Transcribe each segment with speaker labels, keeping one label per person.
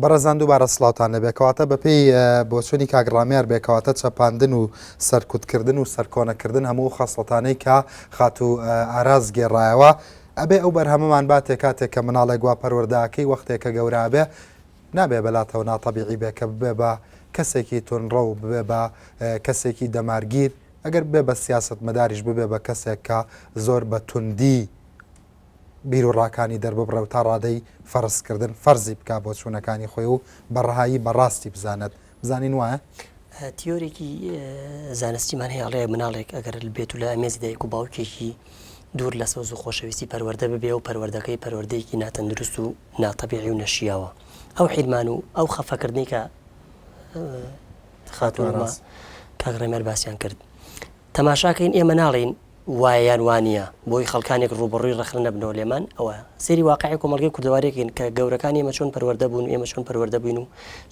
Speaker 1: بەڕێزان دووبارە سڵاوتان لەبێکەواتە بەپێی بۆچوونی کاگڕامیار بێکەواتە چەپاندن و سەرکوتکردن و سەرکۆنەکردن هەموو خەسڵەتانەی کە خات و ئاراز گێڕایەوە ئەبێ ئەو بەرهەمەمان باتێک کاتێک کە مناڵێک گوا پەروەردەکەی وەختێکە گەورابێ نابێ بەلاتەوە ناتەبیعی بێ کە ببێ بە کەسێکی تونڕە و ببێ بە کەسێکی دەمارگیر ئەگەر بێ بە سیاست مەداریش ببێ بە کەسێک کە زۆر بە توندی بیر و ڕاکانی دەرببڕە و تا ڕادەی فەرزکردن فەرزی بک بۆ چوونەکانی خۆی و بەڕەهایی بەڕاستی بزانێت بزانین وایە
Speaker 2: تیۆرێکی زانستیمان هەیەڵێ مناڵێک ئەگەر بێت و لە ئەمێزی دایک و باوکێکی دوور لە سۆز و خۆشەویستی پەروەردە ببێ و پەروەردەکەی پەروەردەیەکی ناتەندروست و ناتەبیعی و نەشیاوە ئەو حیلمان و ئەو خەفەکردنی کە خاتوونەمە کاگڕێمەر باسییان کرد تەماشاکەین ئێمە ناڵین وایەیان وانە بۆی خەڵکانێک ڕوبڕووی ڕخن نەبنەوە لێمان ئەوە سێری واقعی کۆمەڵگەی کوردەوارێکین کە گەورەکان ئێمە چۆن پەروەردە بوون ئێمە چۆن پەروەردە بووین و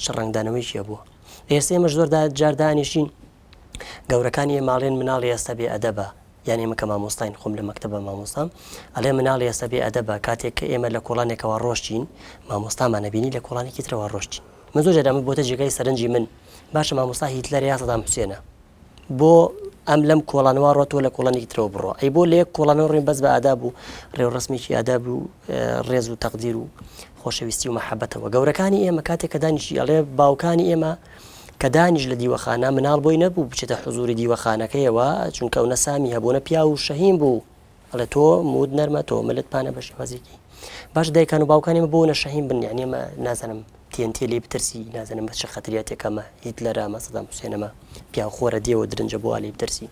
Speaker 2: شەڕەنگدانەوەی چیە بووە ئێستا ئێمەش زۆر جاردانیشین گەورەکانی ماڵێن مناڵی ئێستا بێ ئەدەبە یعنی ئێمە کە مامۆستاین خۆم لە مەکتەبە مامۆستام ئەڵێ مناڵی ئێستا بێ ئەدەبە کاتێک کە ئێمە لە کۆڵانێکەوە ڕۆشتین مامۆستامان نەبینی لە کۆڵانێکی ترەوە ڕۆشتین من زۆر جارامە بۆتە جێگای سەرنجی من باشە مامۆستا هیتلەر یا سەدام حوسێنە بۆ ئەم لەم کۆڵانەوە ڕۆتۆ لە کۆڵانێکی ترەوە بڕۆ ئەی بۆ لە یەک کۆڵانەوە ڕێن بەس بە ئاداب و ڕێوڕسمێکی ئاداب و ڕێز و تەقدیر و خۆشەویستی و مەحەبەتەوە گەورەکانی ئێمە کاتێک کە دانیشی ئەڵێ باوکانی ئێمە کە دانیش لە دیوەخانە مناڵ بۆی نەبوو بچێتە حزوری دیوەخانەکەیەوە چونکە ئەو نەسامی هەبوونە پیا و شەهیم بوو ئەڵێ تۆ مود نەرمە تۆ ملت پانە بە شێوازێکی باش دایکان و باوکانیمە بۆ نەشەهیم بن یعنی ئێمە نازانم تێنتێ لێ بترسی نازانم بە چه خەتریاتێکەمە هیتلەرە مە سەدام حوسێنەمە پیا خۆرە دێوە درنجە بۆ لێ بترسی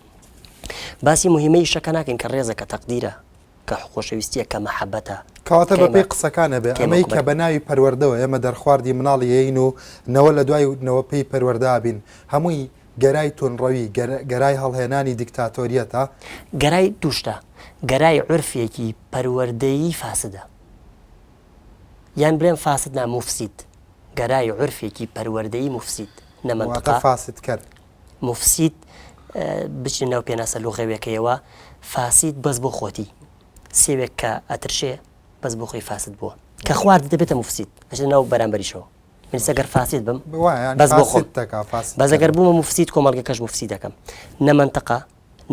Speaker 2: باسی مهمەی شەکە ناکەین کە ڕێزە کە تەقدیرە کە خۆشەویستیە کە مەحەبەتە
Speaker 1: کەواتە بەپێی قسەکانە بێ ئەمەی کە بە ناوی پەروەردەوە ئێمە دەرخواردی مناڵی یین و نەوە لە دوای نەوە پێی پەروەردا بین هەمووی گەرای تونڕەوی گەرای هەڵهێنانی دیکتاتۆریەتە
Speaker 2: گەرای دووشتە گەرای عورفێکی پەروەردەیی فاسدە یان بڵێم فاسد نا موفسید گەرای عورفێکی پەروەردەیی موفسید نەمەنطقە
Speaker 1: فاسد کرد
Speaker 2: مفسید بچین ناو پێناسە لوغەوێکەوە فاسید بەس بۆ خۆتی سێوێک کە ئەترشێ بەس بۆ خۆی فاسد بووە کە خوارد دەبێتە مفسید ئەچێت ناو بەرامبەریشەوە من سەگەر فاسید بم بەس بۆ خۆم بەس ئەگەر بوومە مفسید کۆمەڵگەکەش مفسید دەکەم نە مەنطقە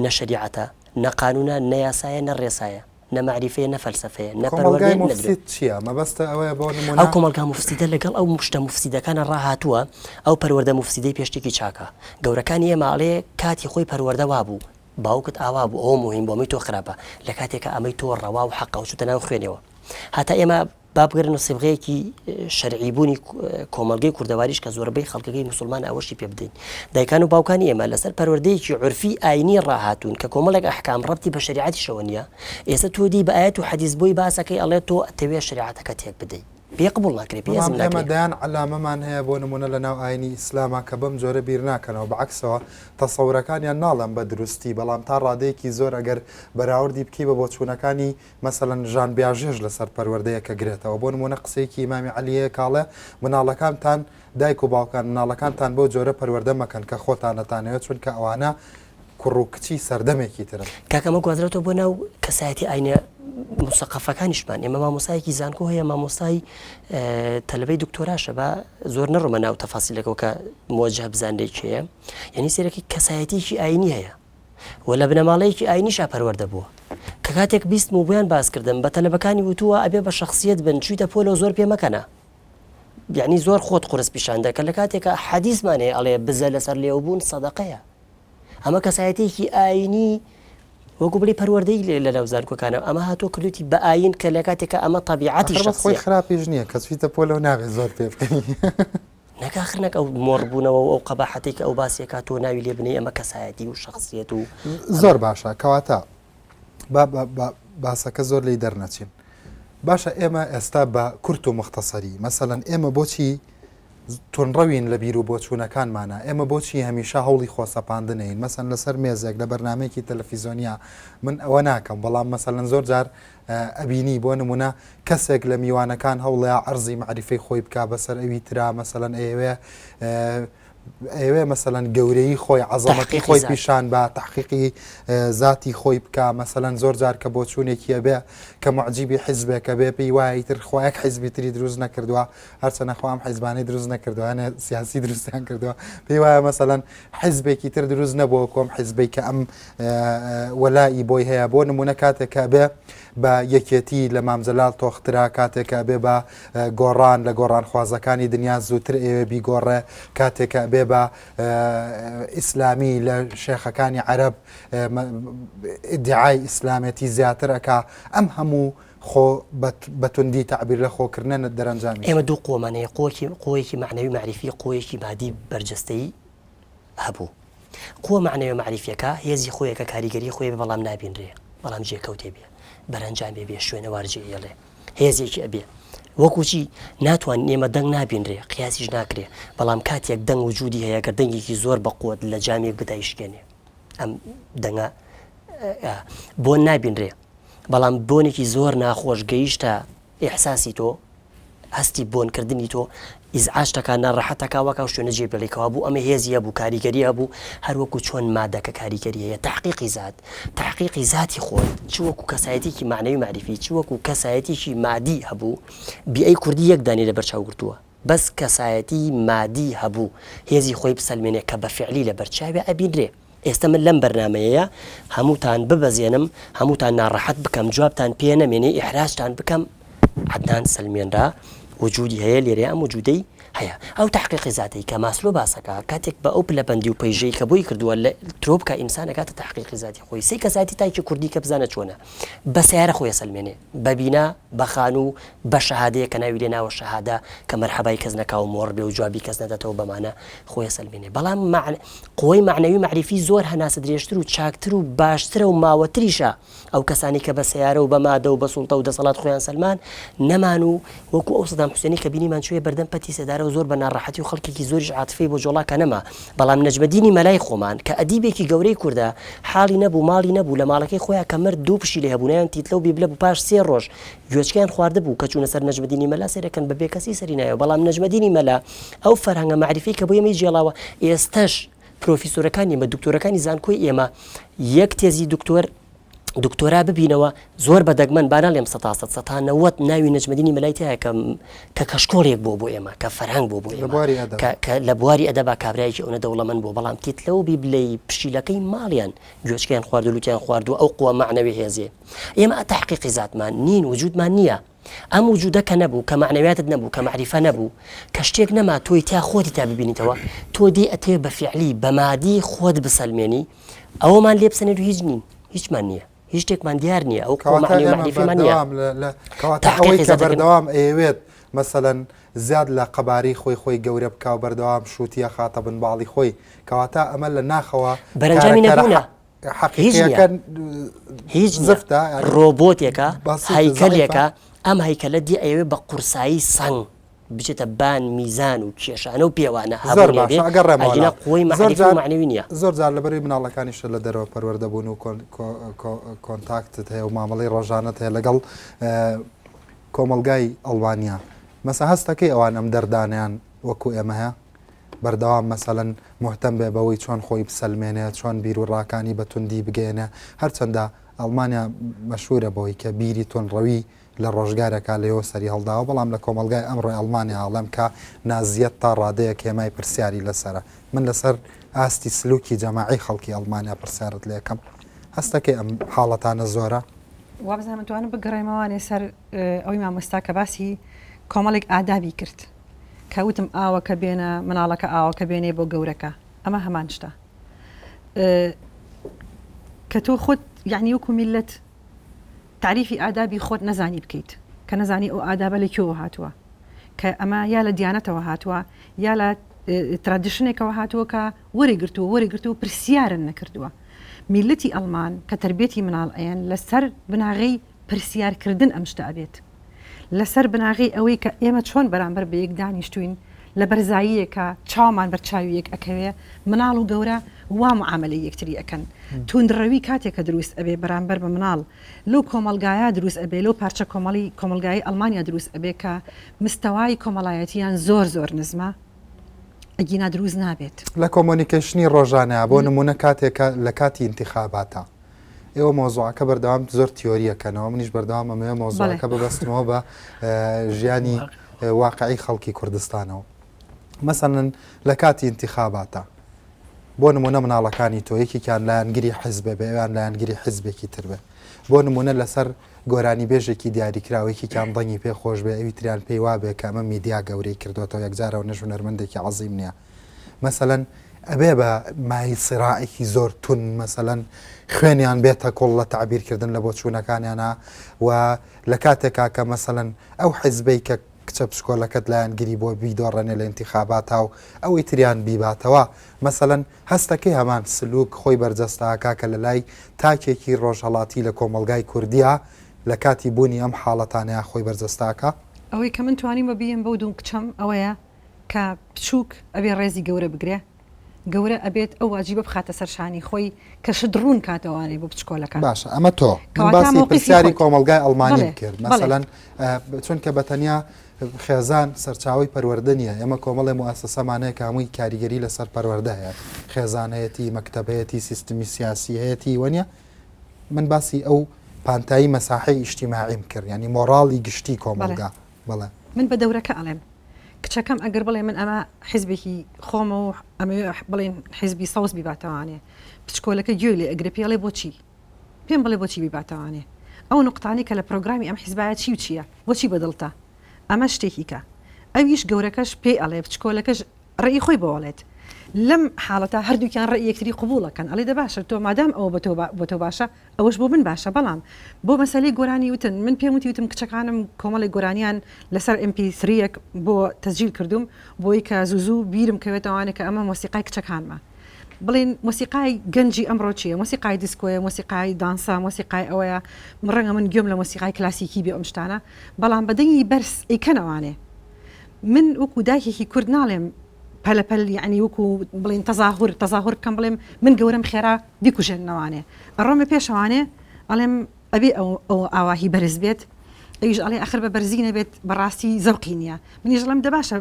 Speaker 2: نە شەریعەتە نە قانونە نە یاسایە نە ڕێسایە نە معریفەیە نە فەلسەفەیە نە پەروەردەی
Speaker 1: مفسید چییە مەبەستە ئەوەیە بۆ نمونە
Speaker 2: ئەو کۆمەڵگا مفسیدە لەگەڵ ئەو مشتە مفسیدەکانە ڕاهاتووە ئەو پەروەردە مفسیدەی پێشتێکی چاکە گەورەکانی ئێماڵێ کاتی خۆی پەروەردە وابوو باوکت ئاوا بوو ئەو مهم بۆ ئەمەی تۆ خراپە لە کاتێکە ئەمەی تۆ ڕەوا و حەقا و چوتە ناو خوێنەوە هەتا ئێمە بابگەرن و سیبغەیەکی شەرعیبوونی کۆمەڵگەی کوردەواریش کە زۆربەی خەڵکەکەی مسلمان ئەوەشی پێ بدەین دایکان و باوکانی ئێمە لەسەر پەروەردەیەکی عورفی ئاینی ڕاهاتوون کە کۆمەڵێک ئەحکام ڕەبتی بە شریعەتیشەوە نییە ئێستا تۆ دی بە ئایەت و حەدیث بۆی باسەکەی ئەڵێ تۆ ئەتەوێ شریعەتەکە تێک بدەیت پێ قبوڵ ناکرێت
Speaker 1: ئێمە دایان علامەمان هەیە بۆ نمونە لە ناو ئاینی ئیسلاما کە بەم جۆرە بیر ناکەنەوە بەعکسەوە تەسەورەکانیان ناڵم بە دروستی بەڵام تا ڕادەیەکی زۆر ئەگەر بەراوردی بکەی بە بۆچوونەکانی مەسەڵەن ژان بیاژێژ لەسەر پەروەردەیەکە گرێتەوە بۆ نمونە قسەیەکی ئیمامی عەلیەیە کاڵێ مناڵەکانتان دایک و باوکان مناڵەکانتان بۆ جۆرە پەروەردە مەکەن کە خۆتانەتانەوێت چونکە ئەوانە کوڕ و کچی سەردەمێکی ترن
Speaker 2: کاکەمە گوازرێتەوە بۆ ناو کەسایەتی ئاینە موسەقەفەکانیشمان ئێمە مامۆسایەکی زانکۆ هەیە مامۆستای تەلەبەی دکتۆراشە بە زۆر نەڕۆمە ناو تەفاسیلەکەەوە کە مۆجه بزانێکی هەیە یعنی سێرەکی کەسایەتیکی ئاینی هەیە و لە بنەماڵەیەکی ئاینیشا پەروەردە بووە کە کاتێک بیست و بۆیان باس کردم بە تەلەبەکانی وتووە ئەبێ بە شخصیت بن چوویتە پۆلەوە زۆر پێ مەکەنە یعنی زۆر خۆت قورس پیشاندە کە لە کاتێکە حەدیثمان هەیە ئەڵێ بزە لەسەر لێوبوون سەدەقەیە ئەمە کەسایەتێکی ئاینی وەکو بڵی پەروەردەی لە لەو زانکۆکانە ئەمە هاتۆ کردوتی بە ئاین کە لە کاتێکە ئەمە تەبیعەتی
Speaker 1: خۆی خراپیش نییە کە چویتە پۆلەوە ناوێت زۆر پێ بکەی
Speaker 2: نەکاخرنەک ئەو مۆڕبوونەوە ئەو قەباحەتێک ئەو باسیەکە تۆ ناوی لێ بنێ ئەمە کەسایەتی و شخصیەت و
Speaker 1: زۆر باشە کەواتە باسەکە زۆر لی دەرنەچین باشە ئێمە ئێستا بە کورت و مختصری مەسەڵەن ئێمە بۆچی تونڕەوین لە بیر و بۆچوونەکانمانە ئێمە بۆچی هەمیشە هەوڵی خۆسەپاندنین مەسەن لەسەر مێزێک لە بەرنمەیەکی تەلەڤیزۆنیا من ئەوە ناکەم بەڵام مەسەلەن زۆر جار ئەبینی بۆ نمونە کەسێک لە میوانەکان هەوڵەیە عەرزی معریفەی خۆی بکا بەسەر ئەوی ترا مەسەلەن ئێوێ ئێوێ مەسەلەن گەورەی خۆی عەزەمەتی خۆی پیشان بە تحقیقی ذاتی خۆی بکە مەسەلەن زۆر جار کە بۆ چوونێکیە بێ کە معجیبی حیزبێکە بێ پێی وایە تر خۆیەک حیزبی تری دروست نەکردووە هەرچەنە خۆم حیزبانەی دروست نەکردووانە سیاسی دروستیان کردووە پێی وایە مەسەلەن حیزبێکی تر دروست نەبووە کۆم حیزبێک کە ئەم وەلایی بۆی هەیە بۆ نمونە کاتێکە بێ بە یەکێتی لە مامزەلال تۆخترا کاتێکە بێ بە گۆڕان لە گۆڕانخوازەکانی دنیا زووتر ئێوێ بیگۆڕێ کاتێکە بێ بە ئیسلامی لە شێخەکانی عەرەب ئیدعای ئیسلامەتی زیاترەکە ئەم هەموو خۆ بەتوندی تعبیر لە خۆکردنە دەرەنجامی
Speaker 2: ئێمە دوو قۆمانەیە قۆیەکی معنەوی معریفی قۆیەکی مادی بەرجەستەی هەبوو قۆ معنەوی معریفیەکە هێزی خۆیەکە کاریگەری خۆی بەڵام نابینرێ بەڵام جێکەوتێ بێ بەرەنجام بێ شوێنە وارجێ ئێڵێ هێزێکی ئەبێ وەکوچی ناتوان ئێمە دەنگ نابینرێ قیاسیش ناکرێ بەڵام کاتێک دەنگ وجودی هەیە گە دەنگێکی زۆر بەقوت لە جامێک بدایشکێنێ ئەم دەنگە بۆن نابینرێ بەڵام بۆنێکی زۆر ناخۆش گەیشتە ئێحساسی تۆ هەستی بۆنکردنی تۆ ئیزعاجتەکە ناڕەحەتەکە وەکە شوێنە جێبێڵێکەوە بوو ئەمە هێزیە بوو کاریگەریە بوو هەروەکو چۆن مادەکە کاریگەری هەیە تحقیقی ذاتی خۆت چ وەکو کەسایەتێکی معنەوی معریفی چ وەکو کەسایەتێکی مادی هەبوو بیئەی کوردی یەک دانێ لە بەرچاو گرتووە بەس کەسایەتی مادی هەبوو هێزی خۆی بسەلمێنێ کە بە فعلی لە بەرچاوێ ئەبینرێ ئێستا من لەم بەرنامەیە هەمووتان ببەزێنم هەمووتان ناڕەحەت بکەم جوابتان پێ نەمێنێ ئیحراجتان بکەم عەدنان سەلمێنرا وجودی هەیە لێرە ئەم وجودەی هەیە ئەو تحقیقی ذاتی کە ماسلۆ باسەکە کاتێک بە ئەو پلەبەندی و پەیژەی کە بۆی کردووە لە ترۆبکە ئینسانەکاتە تحقیقی ذاتی خۆی سەی کەساتی تایکی کوردی کە بزانە چۆنە بە سیارە خۆی سەلمێنێ بە بینا بە خان و بە شەهادەیە کە ناوی لێ ناوە شەهادە کە مەرحەبای کەس نەکاو مۆڕ بێ و جوابی کەس نەداتەوە بەمانە خۆی سەلمێنێ بەڵام قۆی معنەوی معریفی زۆر هەناسە درێژتر و چاکتر و باشترە و ماوەتریشە ئەو کەسانی کە بە سیارە و بە مادە و بە سوڵتە و دەسەڵات خۆیان سەلمان نەمان و وەکو ئەو سەدام حوسێنی کە بینیمان چوێ بەردەم پەتی سێدارە و زۆر بە ناڕەحەتی و خەڵکێکی زۆریش عاتفەی بۆ جۆڵاکە نەما بەڵام نەجمەدینی مەلای خۆمان کە ئەدیبێکی گەورەی کووردە حاڵی نەبوو ماڵی نەبوو لە ماڵەکەی خۆیان کە مرد دوو پشی لێ هەبوونیان تیتلە و بیبلە بوو پاش 3 ڕۆژ گوێچکیان خواردە بوو کە چوونە سەر نەجمەدینی مەلا سەرەکەن بە بێکەسی سەری نایەوە بەڵام نەجمەدینی مەلا ئەو فەرهەنگە معریفی کە بۆ ئێمەی جێڵاوە ئێستەش پرۆفیسۆرەکانی ئێمە دکتۆرەکانی زانکۆی ئێمە یەک تێزی دکتۆرا ببینەوە زۆر بەدەگمەن باناڵێم 1970 ناوی نەجمەدینی مەلایتەیە کە کەشکۆڵێک بۆ ئێمە کە فەرهەنگ بۆ ئێمە لە بواری ئەدەبا کابرایکی ئەوە دەوڵەمەند بۆ بەڵام تیتلەوە بیبلەی پشیلەکەی ماڵیان گوێچکیان خواردو لوتیان خواردو ئەو قووە معنەوی هێزێ ئێمە تحقیقی ذاتمان نین وجودمان نییە ئەم وجودەکە نەبوو کە معنەویاتت نەبوو کە معریفە نەبوو کە شتێک نەما تۆی تا خۆتی تا ببینیتەوە تۆ دێ ئەتێ بە فعلی بە مادی خۆت بسەلمێنی ئەوەمان لێ بسەنێت و هیچ نین هیچمان نییە هیچ شتێکمان دیار نییە ئەو معریفەمان نییە
Speaker 1: ئەوەی کە بەردەوام ئەوێت مەسەلەن زیاد لە قەباری خۆی گەورە بکە و بەردەوام شووتیە خاتە بنباڵی خۆی کەواتە ئەمە لە ناخەوە
Speaker 2: بەرەنجامی نەبوونە هیچ زفتە ڕۆبۆتێکە هەیکەلێکە ئەم هەیکەلە دی ئەوێ بە قورسایی سەنگ بچێتە بان میزان و کێشانە و پێوانە هەبوونێ قۆی معنەوی نییە
Speaker 1: زۆر جار لەبەری مناڵەکانیش لە دەرەوە پەروەردەبوون و کۆنتاکتت هەیە و مامەڵی ڕۆژانت هەیە لەگەڵ کۆمەلگای ئەڵبانیا مەسە هەستەکەی ئەوان ئەم دەردانیان وەکو ئێمە هەیە بەردەوام مەسەلەن محتەم بێ بەوەی چۆن خۆی بسەلمێنێت چۆن بیر و ڕاکانی بەتوندی بگەێنێ هەرچەندە ئەڵمانیا مەشهورە بەوەی کە بیری تۆنڕەوی لە ڕۆژگارێکا لەوە سەری هەڵداوە بەڵام لە کۆمەلگای ئەمڕۆی ئەڵمانیا هەڵێم کە نازیەت تا ڕادەیەک هێمای پرسیاری لەسرە من لەسەر ئاستی سلوکی جەماعی خەڵکی ئەڵمانیا پرسیارت لێ یەکەم هەستەکەی ئەم حاڵەتانە زۆرە
Speaker 3: وابزانم توانم بگەڕێمەوانێ سەر ئەوی مامۆستا کە باسی کۆمەڵێک ئادابی کرد کەوتم ئاوەکە بێنە مناڵەکە ئاوەکە بێنێ بۆ گەورەکە ئەمە هەمان شتە کە تۆ خۆت یعنی وەکو میلەت تعریفی ئادابی خۆت نەزانی بکەیت کە نەزانی ئەو ئادابە لەکوێوە هاتووە کە ئەمە یا لە دیانەتەوە هاتووە یا لە ترادیشنێکەوە هاتووە کە وەرەگرتو و پرسیارن نەکردووە میلەتی ئەڵمان کە تربێتی مناڵ ئەیان لەسەر بناغی پرسیارکردن ئەم شتە ئەبێت لەسەر بناغی ئەوەی کە ئێمە چۆن بەرامبەر بە یەک دانیشتوین لە بەرزاییەکە چاومان بەرچاوی یەک ئەکەوێ مناڵ و گەورە وا معاملەی یەکتری ئەکەن توندڕەوی کاتێکە دروست ئەبێ بەرامبەر بە مناڵ لەو کۆمەلگایە دروست ئەبێ لەو پارچە کۆمەلگای ئەڵمانیا دروست ئەبێ کە مستەوای کۆمەڵایەتیان زۆر نزمە ئەگینا دروست نابێت
Speaker 1: لە کۆمۆنیکیشنی ڕۆژانە بۆ نمونە کاتێکە لە کاتی انتخاباتە ئێوە مۆزوعەکە بەردەوام زۆر تیۆریەکەنەوە منیش بەردەوام ئەمەیە مۆزوعەکە ببەستمەوە بە ژیانی واقعی خەڵکی کوردستانەوە مەسەڵەن لە کاتی انتخاباتە بۆ نمونە مناڵەکانی تۆ یەکێکیان لایەنگیری حیزبێ بێ ئەویان لایەنگیری حیزبێکی تر بێ بۆ نمونە لەسەر گۆرانی بێژێکی دیاریکراوەیەکیان دڵنی پێ خۆش بێ ئەوی تریان پێی وابێ کە ئەمە میدیا گەورەی کردوێتەوە یەکجارەوە نەژوونەرمەندێکی عەزیم نییە مەسەڵەن ئەبێ بە مای سراعێکی زۆر تون مەسەڵەن خوێنیان بێتە کۆڵ لە تعبیرکردن لە بۆ چوونەکانیانە و لە کاتێکا کە مەسەڵەن ئەو حیزبەی کە کچە پشکۆلەکەت لایەنگیری بۆ بیدۆڕێنێ لە انتخاباتە و ئەوەی تریان بیباتەوە مەسەڵەن هەستەکەی هەمان سلوک خۆی بەرجەستاکە کە لە لای تاکێکی ڕۆژهەڵاتی لە کۆمەلگای کوردیە لە کاتی بوونی ئەم حاڵەتانەیە خۆی بەرجەستاکە
Speaker 3: ئەوەی کە من توانیم بە بیم بەو دوو کچەم ئەوەیە کە بچووک ئەبێ ڕێزی گەورە بگرێ گەورە ئەبێت ئەو واجیبە بخاتە سەرشانی خۆی کە شدڕون کاتەوانێ بۆ بچکۆلەکە
Speaker 1: باشە ئەمە تۆ باسی پرسیاری کۆمەلگای ئەڵمانی کرد مەسەڵەن چونکە بەتەنیا خێزان سەرچاوی پەروەردەنیە ئێمە کۆمەڵی موسسەمانەیە کە هەمووی کاریگەری لەسەر پەروەردە هەیە خێزانەتی مەکتەبەتی سیستمی سیاسی هەیەی وەنیە من باسی ئەو پانتایی مەساحی ئیجتیماعیم کرد ینی مۆڕاڵی گشتی کۆمەلگا بڵێ
Speaker 3: من بە دەورەکە ئەڵێم کچەکەم ئەگەر بڵێ من ئەمە حیزبێکی خۆمە و ئەمە بڵێن حیزبی سەوز بیباتەوانێ پچکۆلەکە گوێ لێ ئەگرێ پێڵێ بۆچی پێم بڵێ بۆچی بیباتەوانێ ئەو نقطانی کە لە پرۆگرامی ئەم حیزبایە چی و چییە بۆچی بەدڵتە ئەمە شتێکی کە ئەویش گەورەکەش پێ ئەڵێ بچکۆلەکەش ڕێی خۆی بۆڵێت لەم حاڵەتە هەردووکیان ڕێی یەکتری قبوڵەکەن ئەڵێ دە باشە تۆ مادام ئەوە بۆ تۆ باشە ئەوەش بۆ من باشە بەڵام بۆ مەسەلەی گۆرانی وتن من پێم وتم کچەکانم کۆمەڵی گۆرانیان لەسەر MP3 بۆ تەسجیل کردوم بۆی کە زوو بیرم کەوێتەوانێت کە ئەمە مۆسیقای کچەکانمە بڵین مۆسیقای گەنجی ئەمڕۆ چیە مۆسیقای دیسکۆیە مۆسیقای دانسا مۆسیقای ئەوەیە ڕەنگە من گوێم لە مۆسیقای کلاسیکی بێ ئەم شتانە بەڵام بەدەنگی بەرز ئەیکەنەوانێ من وەکو دایکێکی کورد ناڵێم پەلەپەل یعنی وەکو بڵین تەزاهور بکەم بڵێم من گەورم خێرا بیکوژێنەوانێ ئەڕۆمە پێشەوانێ ئەڵێم ئەبێ ئەو ئاواهی بەرز بێت ئەویش ئەڵێ ئەخر بە بەرزینە بێت بەڕاستی زەوقی نییە منیش دەڵێم دە باشە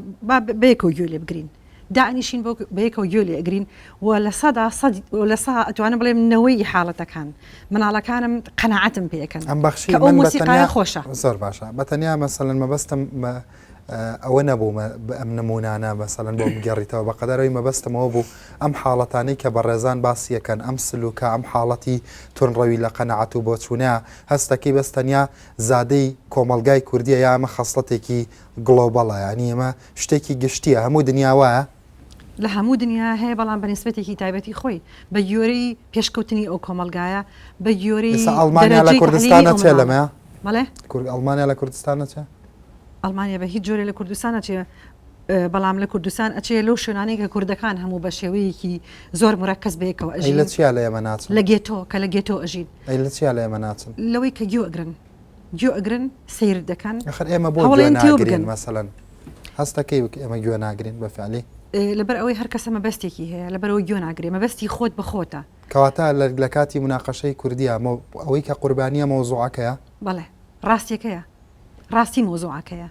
Speaker 3: بەیەکەوە گوێ لێ بگرین دانیشین بۆ بەیەکەوە گوێ لێ ئەگرین و لە سەدا لە سا ئەتوانە بڵێم نەوەی حاڵەتەکان مناڵەکانم قەناعەتم پێەکەن
Speaker 1: ئەم بەخشی
Speaker 3: ئەو مۆسیقای خۆشە
Speaker 1: زۆر باشە بەتەنیا مەسەڵەن مەبەستم ئەوە نەبوو ئەم نمونانە بەسەڵەن بۆ بگەڕیتەوە بە قەدەرەوەی مەبەستمەوە بوو ئەم حاڵەتانەی کە بەڕێزان باسیەکەن ئەم سلوکە ئەم حاڵەتی تونڕەوی لە قەنەعەت و بۆچوونەیە هەستەکەی بەستەنیا زادەی کۆمەلگای کوردیە یا ئەمە خەسڵەتێکی گڵۆبەڵە ینی ئەمە شتێکی گشتیە هەموو دنیاوایە
Speaker 3: لە هەموو دنیا هەیە بەڵام بەنسبەتێکی تایبەتی خۆی بە گوێرەی پێشکەوتنی ئەو کۆمەلگایە بە گوێرەی
Speaker 1: ئەڵمانیا لە کوردستانە چێ لەمە
Speaker 3: مەڵێ
Speaker 1: ئەڵمانیا لە کوردستانە چێ
Speaker 3: ئەڵمانیا بە هیچ جۆرە لە کوردستانە چێ بەڵام لە کوردستان ئەچێ لەو شوێنانەی کە کوردەکان هەموو بە شێوەیەکی زۆر مڕەکەس بەیەکەوە ئەژین
Speaker 1: لە چیا لە ئێمە ناچن
Speaker 3: لە گێتۆ کە لە گێتۆ ئەژین
Speaker 1: لە چیا لە ئێمە ناچن
Speaker 3: لەوەی کە گوێ ئەگرن سیر دەکەن
Speaker 1: ئەخر ئێمە بۆ گوێ ناگرین مەسەڵەن هەستەکەی ئێمە گوێ ناگرین بە فعلی
Speaker 3: لەبەر ئەوەی هەر کەسە مەبەستێکی هەیە لەبەرەوەی گوێ ناگرێ مەبەستی خۆت بە خۆتە
Speaker 1: کەواتە لە کاتی مناقەشەی کوردیە ئەوەی کە قوربانیە مۆزوعەکەیە
Speaker 3: بەڵێ ڕاستیەکەیە ڕاستی مۆزوعەکەیە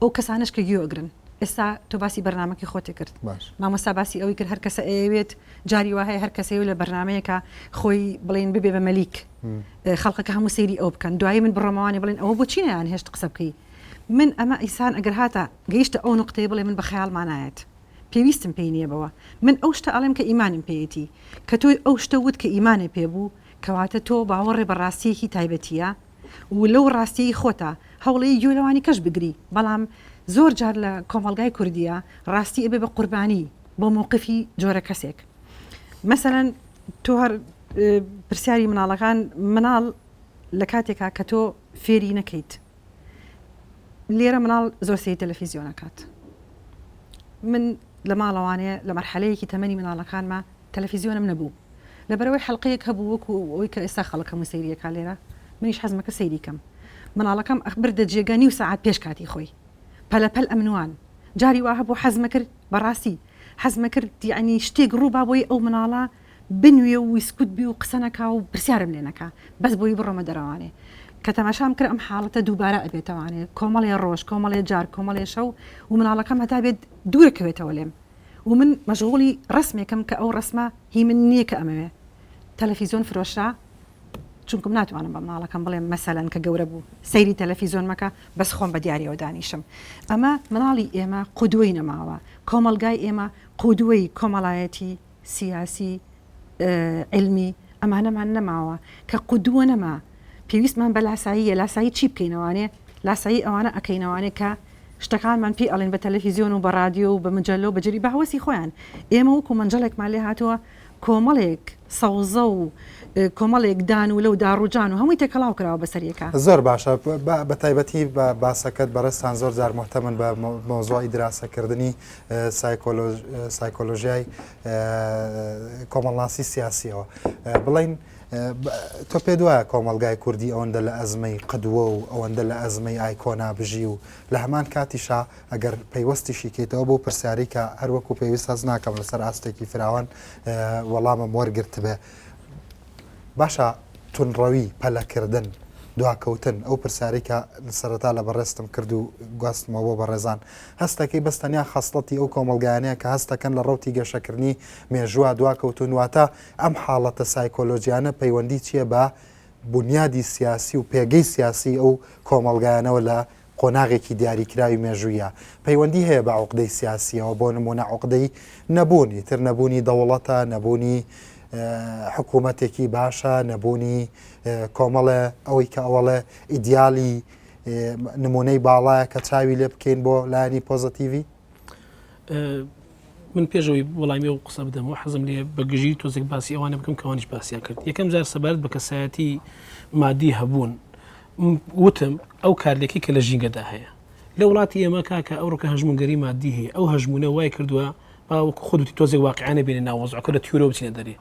Speaker 3: ئەو کەسانش کە گوێ ئەگرن ئێستا تۆ باسی بەرنامەکەی خۆتی کرد مامۆستا باسی ئەوەی کرد هەر کەسە ئەوێت جاری وهەیە هەر کەسەوە لە بەرنمەیەکە خۆی بڵێن ببێ بە مەلیک خەڵکەکە هەموو سەیری ئەو بکەن دوایی من بڕۆمەوانی بڵێن ئەوە بۆچی نەیان هێشت قسە بکەی من ئەمە ئیسان ئەگەر هاتە گەیشتە ئەو نقطەیە بڵێ من بە خەیاڵمانایەت پێویستم پێی نییە بەوە من ئەو شتە ئەڵێم کە ئیمانم پێیەتی کە تۆی ئەو شتە وت کە ئیمانێ پێبوو کەواتە تۆ باوەڕێ بە ڕاستیەکی تایبەتیە و لەو ڕاستیی خۆتە هەوڵەیە گوێلەوانی کەش بگری بەڵام زۆر جار لە کۆمەلگای کوردیە ڕاستی ئەبێ بە قوربانی بۆ مووقفی جۆرە کەسێک مەسەرەن تۆ هەر پرسیاری مناڵەکان مناڵ لە کاتێکا کە تۆ فێری نەکەیت لێرە مناڵ زۆر سەی تەلەڤیزیۆنەکات من لە ماڵەوانەیە لە مەرحەلەیەکی تەمەنی مناڵەکانمە تەلەڤیزیۆنم نەبوو لەبەرەوەی حەڵقەیەک هەبوو وەکو ئەوەی کە ئێستا خەڵکەم و سەیریەکە لێرە منیش حەزمەکە سەیریکەم مناڵەکەم بردە جێگە نیو سەعات پێش کاتی خۆی پەلەپەل ئەمنوان جاری وا هەبوو حەزمە کرد بەڕاستی حەزمە کرد یعنی شتێک ڕووبا بۆی ئەو مناڵە بنوێ و ویسکوت بی و قسەنەکە و پرسیارم لێنەکە بەس بۆی بڕۆمە دەرەوانێ کە تەماشام کرد ئەم حاڵەتە دووبارە ئەبێتەوانێت کۆمەڵێ ڕۆژ کۆمەڵێ جار کۆمەڵێ شەو و مناڵەکەم هەتا بێت دوورەکەوێتەوە لێم ومن مشغولي رسمي كم كأو رسمة هي مني كأمامي تلفزيون فروشة چونکم ناتوانم بە ماڵەکەم بڵێم مەسەلەن کە گەورە بوو سەیری تەلەڤیزۆن مەکە بەس خۆم بە دیاریەوە دانیشم ئەمە مناڵی ئێمە قودوەی نەماوە کۆمەلگای ئێمە قودوەی کۆمەڵایەتی سیاسی علمی ئەمانەمان نەماوە کە قودووە نەما پێویستمان بە لاساییە لاسایی چی بکەینەوانێ لاسایی ئەوانە ئەکەینەوانێ کە شتەکانمان پێ ئەڵێن بە تەلەڤیزیۆن و بە رادیۆ و بە مجەلۆ بەجێری بەهوەسی خۆیان ئێمە وەکو مەنجەڵێکمان لێ هاتووە کۆمەڵێک سەوزە و کۆمەڵێک دان و لەو داڕوجان و هەمووی تێکەڵاو کراوە بەسەریەکە
Speaker 1: زۆر باشە بە تایبەتی بە باسەکەت بەڕێستان زۆر جار محتەمن بە مۆزوعی دراسەکردنی سایکۆلۆژیای کۆمەڵناسی سیاسیەوە بڵین تۆ پێ دوایە کۆمەلگای کوردی ئەوەندە لە ئەزمەی قدووە و ئەوەندە لە ئەزمەی ئایکۆنا بژی و لە هەمان کاتیشا ئەگەر پەیوەستیشی کەیتەوە بۆ پرسیاری کە هەروەکو پێویست هەز ناکەم لەسەر ئاستێکی فراوان وەڵامم وەرگرت بێ باشە تونڕەوی پەلەکردن دواکەوتن ئەو پرسیاری کە سەرەتا لە بەڕێستم کرد و گواستمەوە بۆ بەڕێزان هەستەکەی بەستەنیا خەسڵەتی ئەو کۆمەلگایانەیە کە هەستەکەن لە ڕەوتی گەشەکردنی مێژووە دواکەوتن واتە ئەم حاڵەتە سایکۆلۆژیانە پەیوەندی چییە بە بنیادی سیاسی و پێگەی سیاسی ئەو کۆمەلگایانەوە لە قۆناغێکی دیاریکراوی مێژوویە پەیوەندی هەیە بە عوقدەی سیاسیەوە بۆ نمونە عوقدەی نەبوونی تر نەبوونی دەوڵەتە نەبوونی حکوومەتێکی باشە نەبوونی کۆمەڵە ئەوەی کە ئەوڵێ ئیدیالی نمونەی باڵایە کە چاوی لێ بکەین بۆ لایانی پۆزتیڤی
Speaker 4: من پێشەوەی وەڵامی و قسە بدەم و حەزم لێ بەگژی تۆزێک باسی ئەوانە بکەم کەوانیش باسییان کرد یەکەم جار سەبارەت بە کەسایەتی مادی هەبوون وتم ئەو کارلێکی کە لە ژینگەدا هەیە لە وڵاتی ئێمە کاکە ئەو ڕۆکە هەژمونگەری مادی هەیە ئەو هەژمونە وای کردووە باوەکو خودتی تۆزێک واقعیانە بێنە ناوەزعکە لە تیورۆ بچینە دەرێ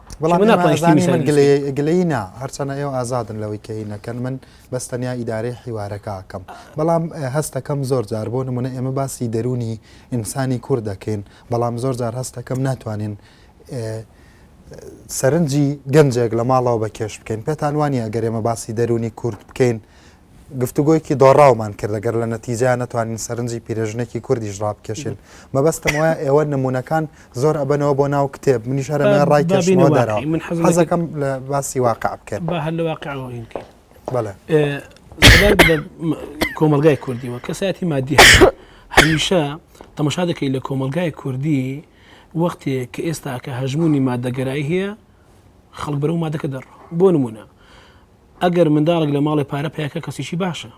Speaker 1: گلەی نا هەرچەنە ئێوە ئازادن لەوەی کەینەکەن من بەستەنیا ئیدارەی حیوارەکەکەم بەڵام هەستەکەم زۆر جار بۆ نمونە ئێمە باسی دەرونی ئینسانی کوور دەکەین بەڵام زۆر جار هەستەکەم ناتوانین سەرنجی گەنجێک لە ماڵەوە بە کێش بکەین پێتان وانە ئەگەر ئێمە باسی دەرونی کورد بکەین گفتوگۆیکی دۆڕاومان کرد ئەگەر لە نەتیجە نەتوانین سەرنجی پیرژنێکی کوردیش ڕابکێشین مەبەستم وایە ئێوە نمونونەکان زۆر ئەبنەوە بۆ ناو کتێب منیش هەرمە ڕایکەشنەوە دەرەوە حەزەکەم لە باسی واقع بکەن
Speaker 4: با هەر لە واقعەوە
Speaker 1: بەڵێ
Speaker 4: کۆمەلگای کوردیەوە کەسایەتی مادی هەمیشە تەماشا دەکەی لە کۆمەلگای کوردی وەختێک کە ئێستا کە هەژمونی مادەگەرایی هەیە خەڵک بەرەو مادەکە دەڕ بۆ نمونە ئەگەر منداڵێک لە ماڵی پارە پیاکە کەسێکی باشە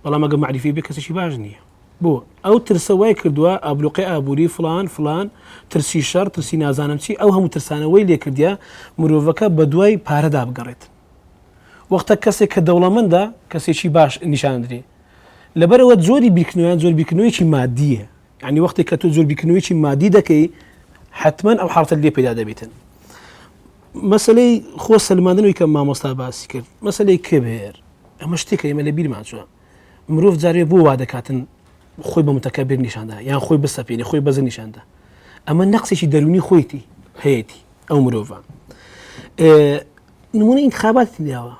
Speaker 4: بەڵام ئەگە معریفی بێ کەسێکی باش نییە بۆ ئەو ترسە وای کردووە ئابلوقی ئابووری فلان ترسی شەڕ ترسی نازانم چی ئەو هەموو ترسانەوەی لێ کردیا مرۆڤەکە بە دوای پارەدا بگەڕێت وەختە کەسێک کە دەوڵەمەندە کەسێکی باش نیشاندرێ لەبەرەوە زۆری بیرکردنەوەیان زۆر بیرکردنەوەیکی مادیە یعنی وەختێک کە تۆ زۆر بیرکردنەوەیکی مادی دەکەی حتمما ئەو حاڵەتە لێ پەیدا دەبێتن مەسلەی خۆ سەلماندنەوەی کە مامۆستا باسی کرد مەسلەی کێبێر ئەمە شتێکە ئێمە لە بیرمان چووە مرۆڤ جارێ بۆ وا دەکاتن خۆی بە متەکەبیر نیشاندا یان خۆی بسەپێنێ خۆی بەزە نیشاندا ئەمە نەقسێکی دەرونی خۆیتی هەیەی ئەو مرۆڤە نمونە ئینتخاباتی داوە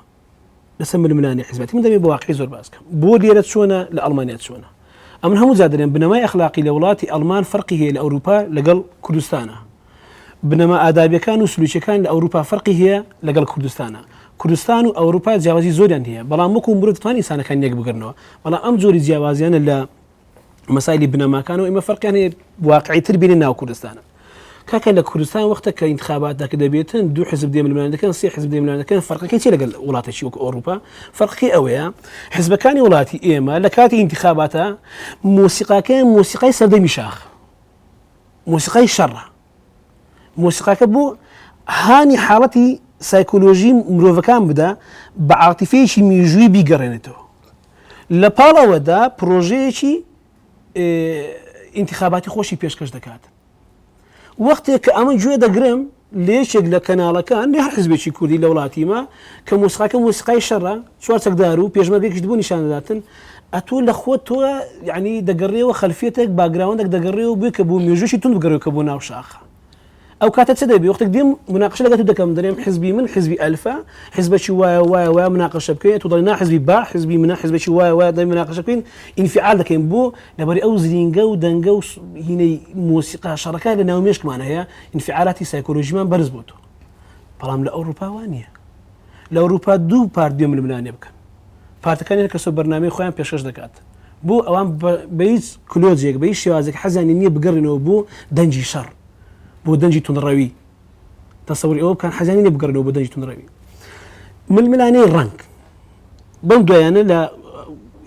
Speaker 4: لەسەر ململانی حیزبەتی من دەبێت بە واقعی زۆر باس بکەم بۆ لێرە چۆنە لە ئەڵمانیا چۆنە ئەمن هەموو جادرێن بنەمای ئەخلاقی لە وڵاتی ئەڵمان فەرقی هەیە لە ئەوروپا لەگەڵ کوردستانە بنەما ئادابیەکان و سلووکیەکان لە ئەوروپا فەرقی هەیە لەگەڵ کوردستانە کوردستان و ئەوروپا جیاوازی زۆریان هەیە بەڵام وەکو مرۆڤ دەتوانین ئینسانەکان یەک بگرنەوە بەڵام ئەم جۆری جیاوازیانە لە مەسایلی بنەماکان و ئێمە فەرقیان هەیە واقعیتر بینین ناو کوردستانە کاکە لە کوردستان وەختە کە ئینتخابات دەکە دەبێتن دوو حزب دێملمان دەکەن سێ حزب دێملمان دەکەن فەرقەکەی چی لەگەڵ وڵاتێکی وەکو ئەوروپا فەرقی ئەوەیە حزبەکانی وڵاتی ئێمە لە کاتی ئینتخاباتە مۆسیقاکەیان مۆسیقای سەردەمی شاخ مۆسیقای شەڕە مۆسیقاکە بۆ هانی حاڵەتی سایکۆلۆژی مرۆڤەکان بدە بە عاتیفەیەکی میژووی بیگەڕێنێتەوە لە پاڵەوەدا پرۆژەیەکی ئینتخاباتی خۆشی پێشکەش دەکات وەختێک کە ئەمە گوێ دەگرم لێشێک لە کەناڵەکان لێ هەر حزبێکی کوردی لە وڵاتیمە کە مۆسیقاکە مۆسیقای شەڕە چوار چەکدار و پێشمەرگێکیش بوو نیشان دەداتن ئەتۆ لە خۆت تۆ یعنی دەگەڕێەوە خەلفێتێک باگراوندێک دەگەڕێەوە بێ کە بوو مێژوشی تون بگەڕێەوە کە بۆ ناو شاخە ئەو کاتە چ دەبێ وەختێک دێم مناقشە لەگەڵ دەکەم دەرێم حزبی من حزبی ئەلفا حزبێکی وایە مناقشە بکەین تو دەڵی نا حزبی با حزبی منە حزبێکی وایە دەی مناقشە بکەین ئینفعال دەکەین بۆ لەبەر ئەو زرینگە و دەنگە و هینەی مۆسیقا شەڕەکە لە ناو مێشکمان هەیە ئینفعالاتی سایکۆلۆژیمان بەرز بۆ تۆ بەڵام لە ئەوروپا وانە لە ئەوروپا دوو پارت دوێ ململانێ بکەن پارتەکانی کەسە بەرنامەی خۆیان پێشکەش دەکات بۆ ئەوان بە هیچ کلۆجێک بە هیچ شێوازێک حەزیان نییە بگەڕێنەوە بۆ دەنجی شەڕ بۆ دەنجی تونڕەوی تەسەوری ئەوە بکەن حەزیان نییە بگەڕێنەوە بۆ دەنجی تونڕەوی ململانەی ڕەنگ بەم دوایانە لە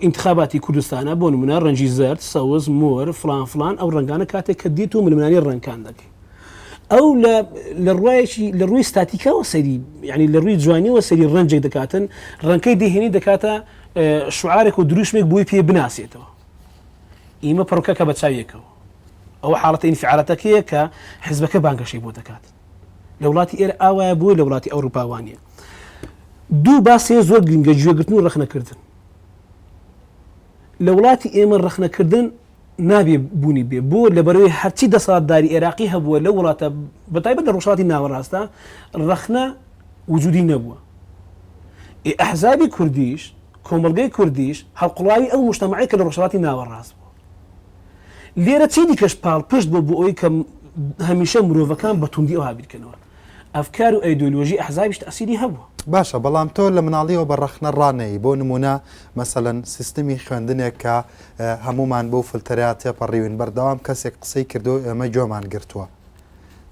Speaker 4: انتخاباتی کوردستانە بۆ نمونە ڕەنجی زەرد سەوز مۆر فلان ئەو ڕەنگانە کاتێک کە دیت و ململانی ڕەنگان دەکەی ئەو لە ڕووی ستاتیکەوە سەری یعنی لە ڕووی جوانیەوە سەری ڕەنجێک دەکاتن ڕەنکەی دەهێنی دەکاتە شعارێک و دروشمێک بۆی پێ بناسێتەوە ئیمە پڕکەکە بە چاویەکەوە ئەو حاڵەتە ئینفعالەتەکەیە کە حزبەکە بانگەشەی بۆ دەکات لە وڵاتی ئێرە ئاوایە بووە لە وڵاتی ئەوروپاوانیە دوو باسێ زۆر گرنگە گوێگرتن و ڕخنەکردن لە وڵاتی ئێمە ڕخنەکردن نابێ بوونی بێ بۆ لەبەرەوەی هەرچی دەسەڵاتداری عێراقی هەبووە لە وڵاتە بەتایبەت لە ڕۆژهەڵاتی ناوەڕاستە ڕخنە وجودی نەبووە ئەحزابی کوردیش کۆمەڵگەی کوردیش هەڵقوڵاوی ئەو مجتەمەعی کە لە ڕۆژهەڵاتی ناوەڕاست بوو لێرە چی دیکەش پاڵپشت بۆ ئەوەی کە هەمیشە مرۆڤەکان بە توندی ئەوها بیرکەنەوە ئەفکار و ئەیدۆلۆژی ئەحزابیش تەئسیری هەبووە
Speaker 1: باشە بەڵام تۆ لە مناڵیەوە بە ڕەخنە ڕانەی بۆ نمونە مەسەلەن سیستمی خوێندنێک کە هەمومان بۆ فلتەریا تێپەڕیون بەردەوام کەسێک قسەی کردو ئێمە جۆمان گرتووە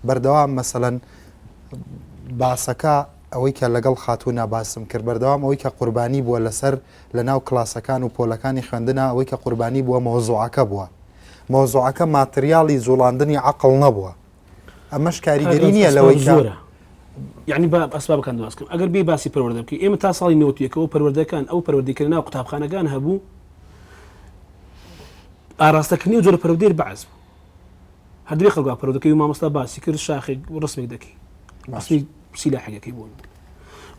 Speaker 1: بەردەوام مەسەلەن باسەکە ئەوەی کە لەگەڵ خاتوونا باسم کرد بەردەوام ئەوەی کە قوربانی بووە لەسەر لە ناو کلاسەکان و پۆلەکانی خوێندنە ئەوەی کە قوربانی بووە مۆزوعەکە بووە مۆزوعەکە ماتریاڵی زوڵاندنی عەقڵ نەبووە ئەمەش کاریگەری نییە لەوەی کە
Speaker 4: یعنی با ئەسبابەکان دواز بکەم ئەگەر بێ باسی پەروەردە بکەین ئێمە تا ساڵی 91ەوە پەروەردەکان ئەو پەروەردەکردن ناو قوتابخانەکان هەبوو ئاراستەکردنی و جۆرە پەروەردەی بەعز بوو هەردووی خەڵک پەروەردەکەی و مامۆستا باسی کرد شاخێک ڕسمێک دەکەی ڕسمی سیلاحەکەی بوون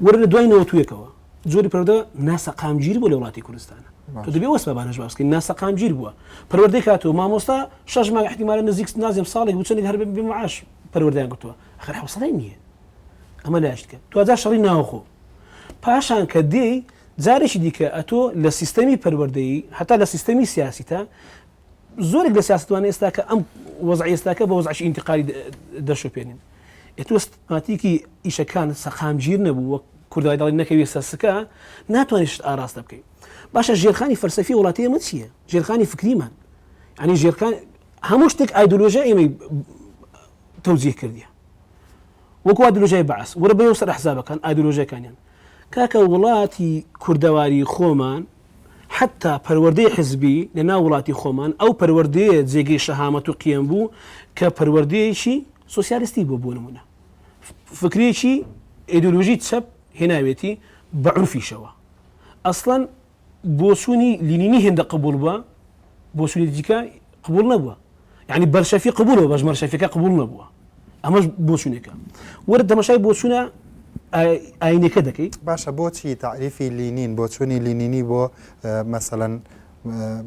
Speaker 4: وەرە لە دوای 91ەوە جۆری پەروەردە ناسەقامگیر بوو لە وڵاتی کوردستانە تۆ دەبێ وەسبابانەش باس بکەین ناسەقامگیر بووە پەروەردەی کاتەوە مامۆستا 6 مانگ احتیمالە نزیک نازیم ساڵێک بوو چەندێک هەر بێ معاش پەروەردەیان گرتووە ئەخر حوسڵەی نییە ئەمە لاشتکە توجا شەڕی ناوخۆ پاشان کە دێی جارێکی دیکە ئەتۆ لە سیستەمی پەروەردەیی هەتا لە سیستەمی سیاسیتە زۆرێک لە سیاستوانە ئێستا کە ئەم وەزعی ئێستاکە بە وەزعی ئینتقالی دەشۆپێنین ئێتۆ سیستماتیکی ئیشەکان سەقامگیر نەبوو وەک کوردای دەڵی نەکەوێ سەسەکە ناتوانێت ئاراستە بکەیت باشە ژێرخانی فەلسەفی وڵاتی ئێمە چییە ژێرخانی فکریمان ینی ژێرخان هەموو شتێک ئایدۆلۆژیا ئێمەی تەوجیه کردیە وەکو ئایدۆلۆژیای بەعس وەرە بەیەوە سەر ئەحزابەکان ئایدۆلۆژیەکانیان کاکە وڵاتی کوردەواری خۆمان حتا پەروەردەی حزبی لە ناو وڵاتی خۆمان ئەو پەروەردەیە جێگەی شەهامەت و قیەم بوو کە پەروەردەیەکی سۆسیالیستی بۆ نمونە فکرێکی ئایدۆلۆژی چەپ هێناوێتی بە عورفیشەوە ئەسڵەن بۆچوونی لینینی هێندە قبول بووە بۆچوونی دیکە قبول نەبووە یعنی بەرشەفی قبولەوە بەش مەرشەفیەکە قبول نەبووە ئەمەش بۆچوونێکە وەرە دەمەشای بۆچوونە ئاینەکە دەکەیت
Speaker 1: باشە بۆچی تعریفی لینین بۆچوونی لینینی بۆ مەسەلەن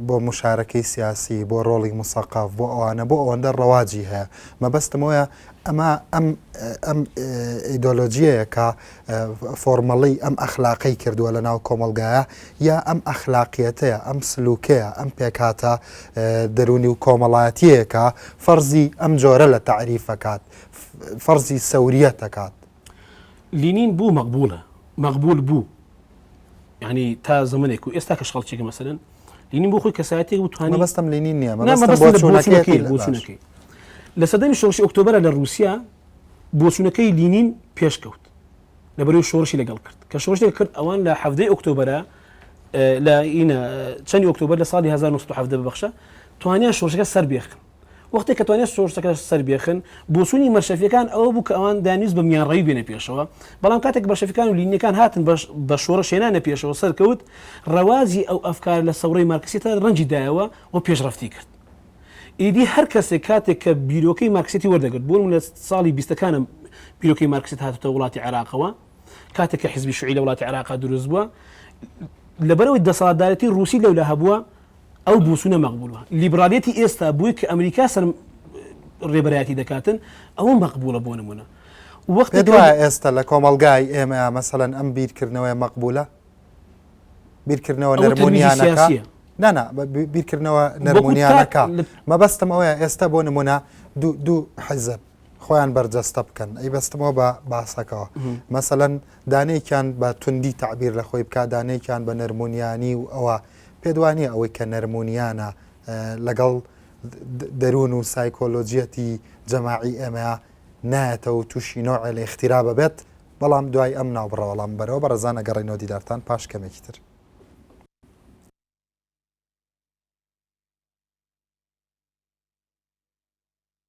Speaker 1: بۆ مشارەکەی سیاسی بۆ ڕۆڵی موسەقاف بۆ ئەوانە بۆ ئەوەندە ڕەواجی هەیە مەبەستمەوەیە ئەمە ئەم ئیدۆلۆجیەیە کە فۆرمەڵی ئەم ئەخلاقی کردووە لە ناو کۆمەڵگایە یا ئەم ئەخلاقیەتەیە ئەم سلوکەیە ئەم پێکاتە دەرونی و کۆمەڵایەتیەکە فەرزی ئەم جۆرە لە تعریفەکات فەرزی سەوریەت دەکات
Speaker 4: لینین بوو مەقبول بوو یعنی تا زمانێک و ئێستا کە شەڵچێکە مەسەلەن لینین بۆ خۆی کەسایەتێک بتوانێت
Speaker 1: مەبەستم لینین نییە
Speaker 4: بۆچوونەکەی لە سەدەمی شۆڕشی ئۆکتۆبەرە لە رووسیا بۆچوونەکەی لینین پێشکەوت لەبەرەوەی شۆڕشی لەگەڵ کرد کە شۆڕشی کرد ئەوان لە 7 ئۆکتۆبەرە لە چەندی ئۆکتۆبەر لە ساڵی 1970 ببەخشە توانیان شۆڕشەکە سەر بێخن وەختێک کە توانێت شۆڕشەکە سەر بێخن بۆچوونی مەرشەفیەکان ئەوە بوو کە ئەوان دانیست بە میانڕەوی بێنە پێشەوە بەڵام کاتێک بەرشەفەکان و لینیەکان هاتن بە شۆڕش هێنانە پێشەوە سەرکەوت ڕەوازی ئەو ئەفکار لە سەوڕەی مارکسیتە ڕەنجی دایەوە و پێشڕەفتی کرد ئیدی هەر کەسێک کاتێک کە بیرۆکەی مارکسیتی وەردەگرت بۆ لە ساڵی 20ەکانە بیرۆکەی مارکسیت هاتوتە وڵاتی عێراقەوە کاتێک کە حیزبی شوعی لە وڵاتی عێراق دروست بووە لەبەرەوەی دەسەڵاتدارەتی رووسی لەولا هەبووە ئەو بوسونە مەقبولوە لیبرالیەتی ئێستا بووی کە ئەمریکا ڕێبەرایەتی دەکاتن ئەوە مەقبولە بۆ نمونە وەخت
Speaker 1: دوایە ئێستا لە کۆمەلگای ئێمە مەسەڵەن ئەم بیرکردنەوەی مەقبولە بیرکردنەوە نەرمونیانەکە نانا بیرکردنەوە نەرمونیانەکە مەبەستم ئەوەیە ئێستا بۆ نمونە دوو حەزب خۆیان بەرجەستە بکەن ئەی بەستمەوە بە باسەکەەوە مەسەڵەن دانەیەکیان بە توندی تعبیر لە خۆی بکات دانەیەکیان بە نەرمونیانی و ئەوە پێدوانیە ئەوەی کە نەرمونیانە لەگەڵ دەروون و سایکۆلۆجیەتی جەماعی ئێمە نایەتە و تووشی نۆعێ لە اختیرا ببێت بەڵام دوای ئەم ناوبڕەوەڵام بەرەوە بەڕزانە گەڕێنەوە دیدارتان پاش کەمێکی تر.